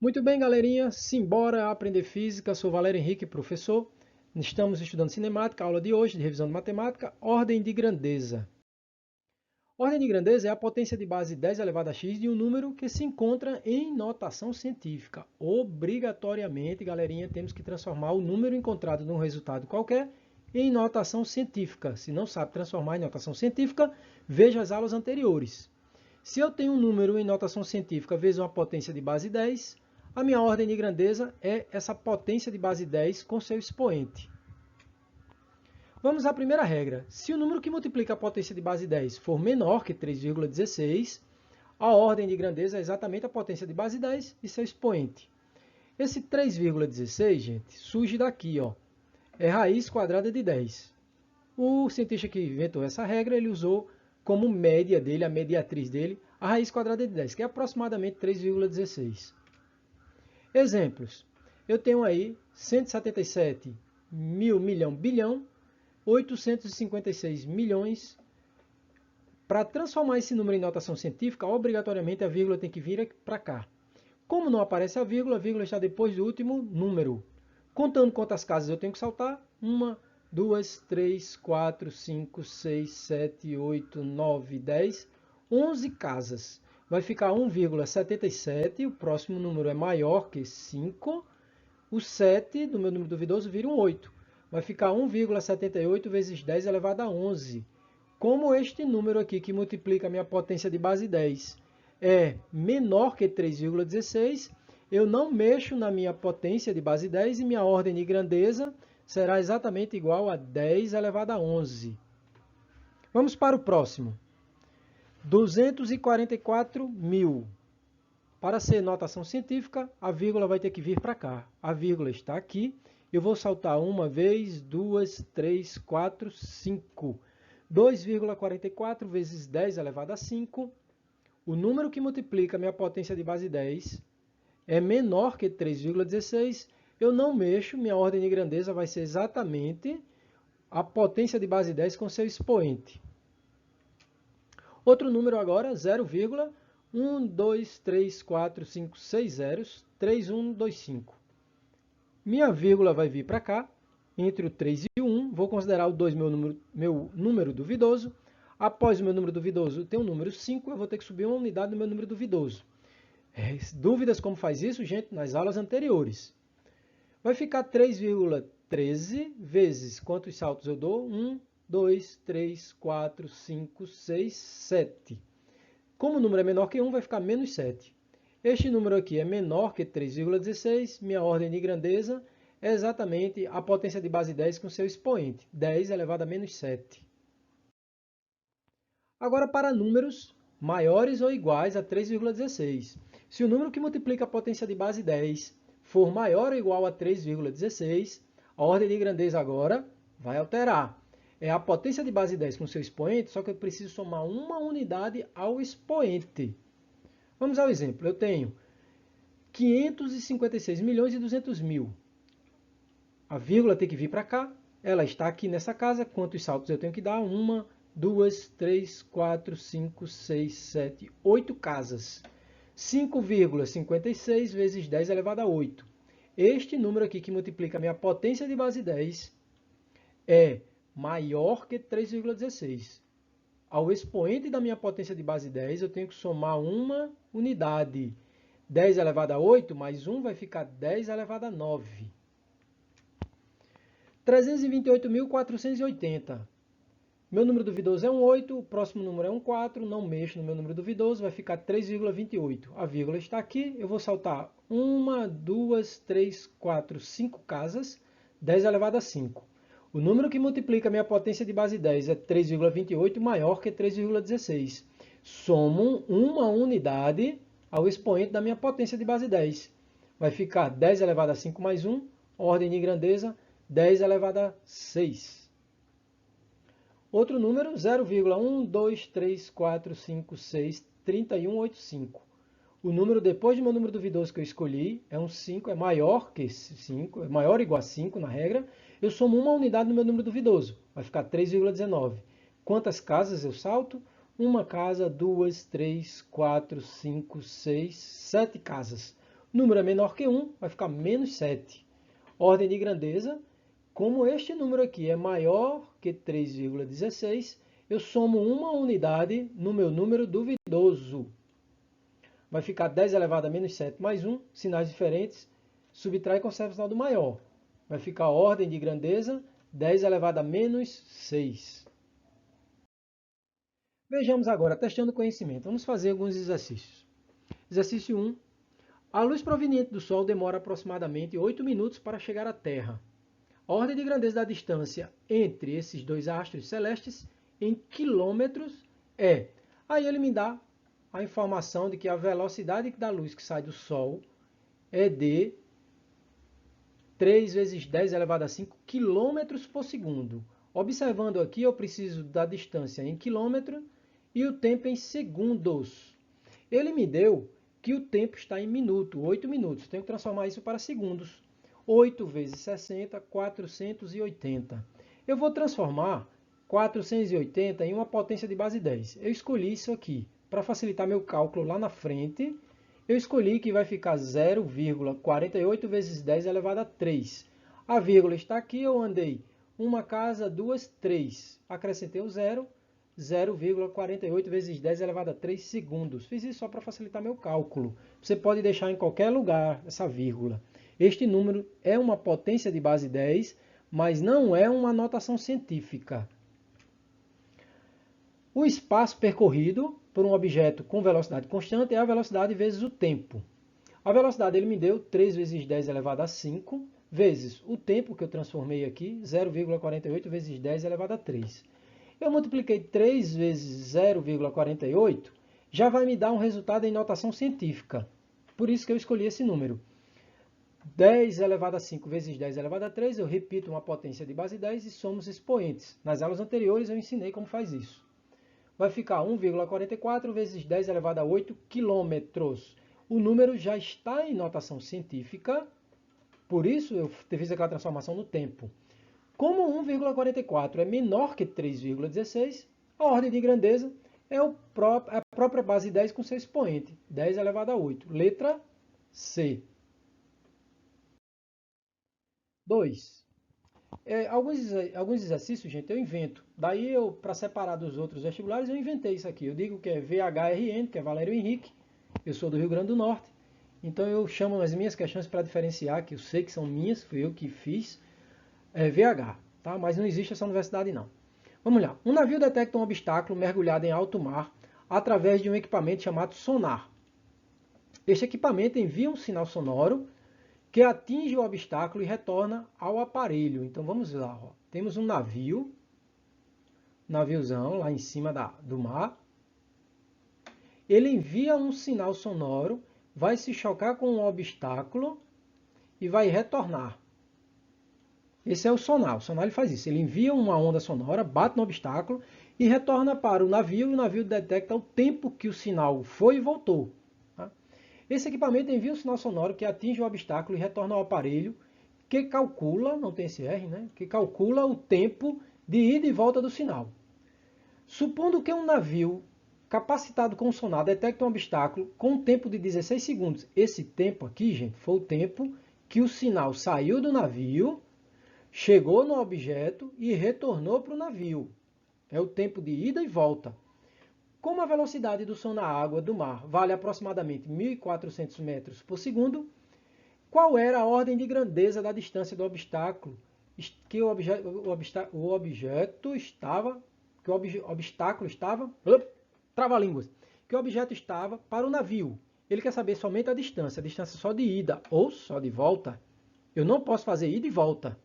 Muito bem, galerinha, simbora aprender física. Sou Valério Henrique, professor. Estamos estudando cinemática, aula de hoje, de revisão de matemática, ordem de grandeza. Ordem de grandeza é a potência de base 10 elevado a x de um número que se encontra em notação científica. Obrigatoriamente, galerinha, temos que transformar o número encontrado num resultado qualquer em notação científica. Se não sabe transformar em notação científica, veja as aulas anteriores. Se eu tenho um número em notação científica vezes uma potência de base 10, a minha ordem de grandeza é essa potência de base 10 com seu expoente. Vamos à primeira regra. Se o número que multiplica a potência de base 10 for menor que 3,16, a ordem de grandeza é exatamente a potência de base 10 e seu expoente. Esse 3,16, gente, surge daqui, ó. É raiz quadrada de 10. O cientista que inventou essa regra, ele usou como média dele, a mediatriz dele, a raiz quadrada de 10, que é aproximadamente 3,16. Exemplos. Eu tenho aí 177 mil, milhão, bilhão, 856 milhões. Para transformar esse número em notação científica, obrigatoriamente a vírgula tem que vir para cá. Como não aparece a vírgula está depois do último número. Contando quantas casas eu tenho que saltar, 1, 2, 3, 4, 5, 6, 7, 8, 9, 10, 11 casas. Vai ficar 1,77, o próximo número é maior que 5, o 7 do meu número duvidoso vira um 8. Vai ficar 1,78 vezes 10 elevado a 11. Como este número aqui que multiplica a minha potência de base 10 é menor que 3,16, eu não mexo na minha potência de base 10 e minha ordem de grandeza será exatamente igual a 10 elevado a 11. Vamos para o próximo. 244 mil. Para ser notação científica, a vírgula vai ter que vir para cá. A vírgula está aqui. Eu vou saltar uma vez, duas, três, quatro, 5. 2,44 vezes 10 elevado a 5. O número que multiplica a minha potência de base 10 é menor que 3,16. Eu não mexo, minha ordem de grandeza vai ser exatamente a potência de base 10 com seu expoente. Outro número agora, 0,12345 zeros, 3125. Minha vírgula vai vir para cá, entre o 3 e o 1. Vou considerar o 2 meu número duvidoso. Após o meu número duvidoso, tem o número 5, eu vou ter que subir uma unidade no meu número duvidoso. Dúvidas como faz isso, gente, nas aulas anteriores. Vai ficar 3,13 vezes quantos saltos eu dou? 1, 2, 3, 4, 5, 6, 7. Como o número é menor que 1, vai ficar menos 7. Este número aqui é menor que 3,16. Minha ordem de grandeza é exatamente a potência de base 10 com seu expoente, 10 elevado a menos 7. Agora para números maiores ou iguais a 3,16. Se o número que multiplica a potência de base 10 for maior ou igual a 3,16, a ordem de grandeza agora vai alterar. É a potência de base 10 com seu expoente, só que eu preciso somar uma unidade ao expoente. Vamos ao exemplo. Eu tenho 556 milhões e 200 mil. A vírgula tem que vir para cá. Ela está aqui nessa casa. Quantos saltos eu tenho que dar? 1, 2, 3, 4, 5, 6, 7, 8 casas. 5,56 vezes 10 elevado a 8. Este número aqui que multiplica a minha potência de base 10 é maior que 3,16. Ao expoente da minha potência de base 10, eu tenho que somar uma unidade. 10 elevado a 8 mais 1 vai ficar 10 elevado a 9. 328.480. Meu número duvidoso é um 8, o próximo número é um 4, não mexo no meu número duvidoso, vai ficar 3,28. A vírgula está aqui, eu vou saltar 1, 2, 3, 4, 5 casas, 10 elevado a 5. O número que multiplica a minha potência de base 10 é 3,28, maior que 3,16. Somo uma unidade ao expoente da minha potência de base 10. Vai ficar 10 elevado a 5 mais 1, ordem de grandeza, 10 elevado a 6. Outro número, 0,1234563 O número depois do meu número duvidoso que eu escolhi é um 5, é maior que 5, é maior ou igual a 5 na regra. Eu somo uma unidade no meu número duvidoso, vai ficar 3,19. Quantas casas eu salto? Uma casa, 2, 3, 4, 5, 6, 7 casas. Número é menor que 1, vai ficar menos 7. Ordem de grandeza, como este número aqui é maior que 3,16, eu somo uma unidade no meu número duvidoso. Vai ficar 10 elevado a menos 7 mais 1, sinais diferentes, subtrai e conserva o sinal do maior. Vai ficar a ordem de grandeza 10 elevado a menos 6. Vejamos agora, testando o conhecimento. Vamos fazer alguns exercícios. Exercício 1. A luz proveniente do Sol demora aproximadamente 8 minutos para chegar à Terra. A ordem de grandeza da distância entre esses dois astros celestes em quilômetros é. Aí ele me dá a informação de que a velocidade da luz que sai do Sol é de 3 vezes 10 elevado a 5 quilômetros por segundo. Observando aqui, eu preciso da distância em quilômetro e o tempo em segundos. Ele me deu que o tempo está em minuto, 8 minutos. Tenho que transformar isso para segundos. 8 vezes 60, 480. Eu vou transformar 480 em uma potência de base 10. Eu escolhi isso aqui. Para facilitar meu cálculo lá na frente, eu escolhi que vai ficar 0,48 vezes 10 elevado a 3. A vírgula está aqui, eu andei uma casa, duas, 3. Acrescentei o 0, 0,48 vezes 10 elevado a 3 segundos. Fiz isso só para facilitar meu cálculo. Você pode deixar em qualquer lugar essa vírgula. Este número é uma potência de base 10, mas não é uma notação científica. O espaço percorrido por um objeto com velocidade constante é a velocidade vezes o tempo. A velocidade ele me deu 3 vezes 10 elevado a 5, vezes o tempo que eu transformei aqui, 0,48 vezes 10 elevado a 3. Eu multipliquei 3 vezes 0,48, já vai me dar um resultado em notação científica. Por isso que eu escolhi esse número. 10 elevado a 5 vezes 10 elevado a 3, eu repito uma potência de base 10 e somos expoentes. Nas aulas anteriores eu ensinei como faz isso. Vai ficar 1,44 vezes 10 elevado a 8 quilômetros. O número já está em notação científica, por isso eu fiz aquela transformação no tempo. Como 1,44 é menor que 3,16, a ordem de grandeza é a própria base 10 com seu expoente, 10 elevado a 8. Letra C. 2. Alguns exercícios, gente, eu invento. Daí, para separar dos outros vestibulares, eu inventei isso aqui. Eu digo que é VHRN, que é Valério Henrique. Eu sou do Rio Grande do Norte. Então, eu chamo as minhas questões para diferenciar, que eu sei que são minhas, fui eu que fiz, VH. Tá? Mas não existe essa universidade, não. Vamos lá. Um navio detecta um obstáculo mergulhado em alto mar através de um equipamento chamado sonar. Este equipamento envia um sinal sonoro que atinge o obstáculo e retorna ao aparelho. Então vamos lá, ó. Temos um naviozão lá em cima do mar. Ele envia um sinal sonoro, vai se chocar com um obstáculo e vai retornar. Esse é o sonar. O sonar ele faz isso. Ele envia uma onda sonora, bate no obstáculo e retorna para o navio. E o navio detecta o tempo que o sinal foi e voltou. Esse equipamento envia um sinal sonoro que atinge o obstáculo e retorna ao aparelho, que calcula, não tem esse R, né? Que calcula o tempo de ida e volta do sinal. Supondo que um navio capacitado com sonar detecta um obstáculo com um tempo de 16 segundos. Esse tempo aqui, gente, foi o tempo que o sinal saiu do navio, chegou no objeto e retornou para o navio. É o tempo de ida e volta. Como a velocidade do som na água do mar vale aproximadamente 1.400 metros por segundo, qual era a ordem de grandeza da distância do obstáculo que o objeto estava, trava-línguas, que o objeto estava para o navio? Ele quer saber somente a distância só de ida ou só de volta. Eu não posso fazer ida e volta.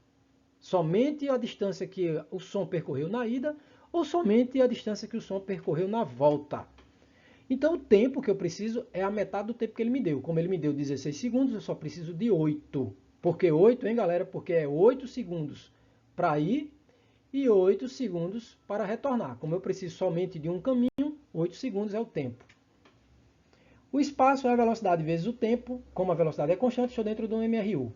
Somente a distância que o som percorreu na ida ou somente a distância que o som percorreu na volta. Então, o tempo que eu preciso é a metade do tempo que ele me deu. Como ele me deu 16 segundos, eu só preciso de 8. Por que 8, hein, galera? Porque é 8 segundos para ir e 8 segundos para retornar. Como eu preciso somente de um caminho, 8 segundos é o tempo. O espaço é a velocidade vezes o tempo. Como a velocidade é constante, estou dentro do MRU.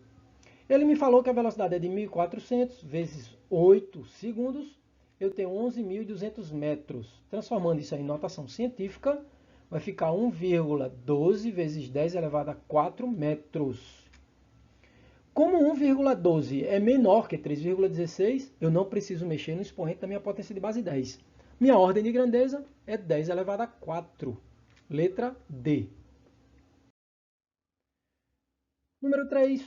Ele me falou que a velocidade é de 1.400 vezes 8 segundos. Eu tenho 11.200 metros. Transformando isso em notação científica, vai ficar 1,12 vezes 10 elevado a 4 metros. Como 1,12 é menor que 3,16, eu não preciso mexer no expoente da minha potência de base 10. Minha ordem de grandeza é 10 elevado a 4. Letra D. Número 3.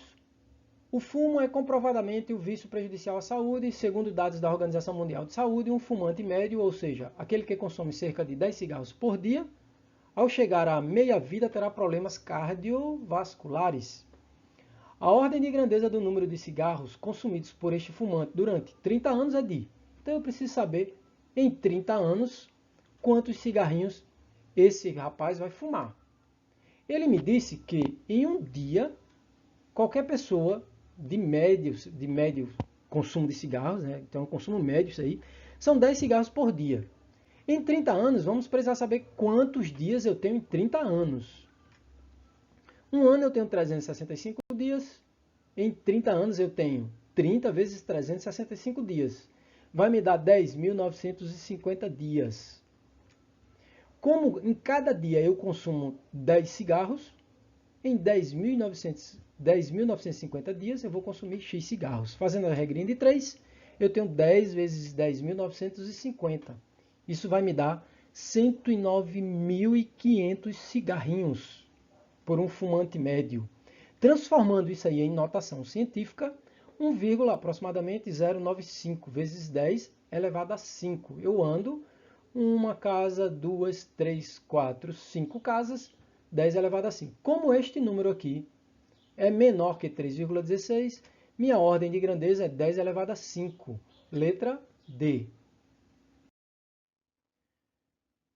O fumo é comprovadamente o vício prejudicial à saúde. Segundo dados da Organização Mundial de Saúde, um fumante médio, ou seja, aquele que consome cerca de 10 cigarros por dia, ao chegar à meia-vida terá problemas cardiovasculares. A ordem de grandeza do número de cigarros consumidos por este fumante durante 30 anos é de... Então eu preciso saber, em 30 anos, quantos cigarrinhos esse rapaz vai fumar. Ele me disse que em um dia, qualquer pessoa de médio consumo de cigarros, né? Então consumo médio isso aí, são 10 cigarros por dia. Em 30 anos, vamos precisar saber quantos dias eu tenho em 30 anos. Um ano eu tenho 365 dias, em 30 anos eu tenho 30 vezes 365 dias. Vai me dar 10.950 dias. Como em cada dia eu consumo 10 cigarros, em 10.950 dias eu vou consumir X cigarros. Fazendo a regrinha de 3, eu tenho 10 vezes 10.950. Isso vai me dar 109.500 cigarrinhos por um fumante médio. Transformando isso aí em notação científica, 1, aproximadamente 0,95 vezes 10 elevado a 5. Eu ando uma casa, 2, 3, 4, 5 casas, 10 elevado a 5. Como este número aqui é menor que 3,16, minha ordem de grandeza é 10 elevado a 5. Letra D.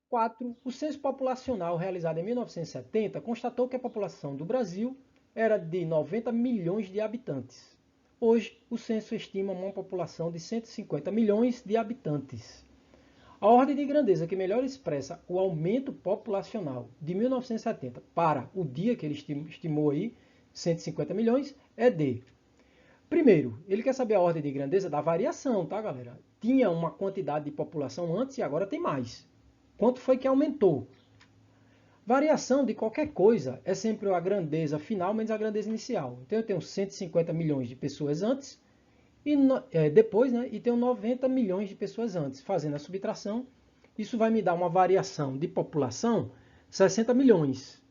4. O censo populacional realizado em 1970 constatou que a população do Brasil era de 90 milhões de habitantes. Hoje, o censo estima uma população de 150 milhões de habitantes. A ordem de grandeza que melhor expressa o aumento populacional de 1970 para o dia que ele estimou aí, 150 milhões, é D. Primeiro, ele quer saber a ordem de grandeza da variação, tá, galera? Tinha uma quantidade de população antes e agora tem mais. Quanto foi que aumentou? Variação de qualquer coisa é sempre a grandeza final menos a grandeza inicial. Então eu tenho 150 milhões de pessoas antes e depois, né? E tenho 90 milhões de pessoas antes. Fazendo a subtração, isso vai me dar uma variação de população 60 milhões.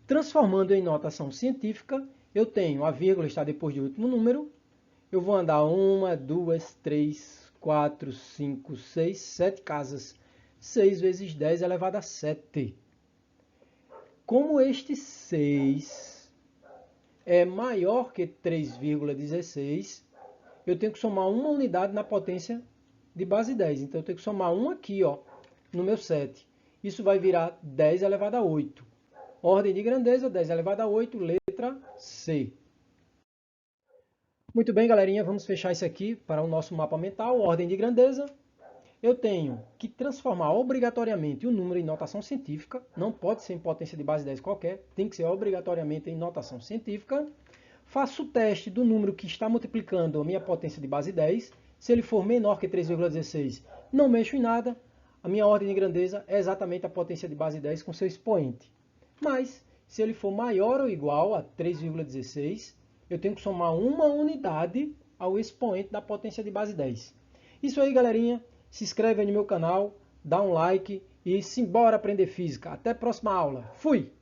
Transformando em notação científica, eu tenho a vírgula está depois do último número. Eu vou andar 1, 2, 3, 4, 5, 6, 7 casas. 6 vezes 10 elevado a 7. Como este 6 é maior que 3,16, eu tenho que somar uma unidade na potência de base 10. Então, eu tenho que somar 1 aqui, ó, no meu 7. Isso vai virar 10 elevado a 8. Ordem de grandeza, 10 elevado a 8, letra C. Muito bem, galerinha, vamos fechar isso aqui para o nosso mapa mental. Ordem de grandeza. Eu tenho que transformar obrigatoriamente o número em notação científica, não pode ser em potência de base 10 qualquer, tem que ser obrigatoriamente em notação científica. Faço o teste do número que está multiplicando a minha potência de base 10, se ele for menor que 3,16, não mexo em nada, a minha ordem de grandeza é exatamente a potência de base 10 com seu expoente. Mas, se ele for maior ou igual a 3,16, eu tenho que somar uma unidade ao expoente da potência de base 10. Isso aí, galerinha. Se inscreve aí no meu canal, dá um like e simbora aprender física. Até a próxima aula. Fui!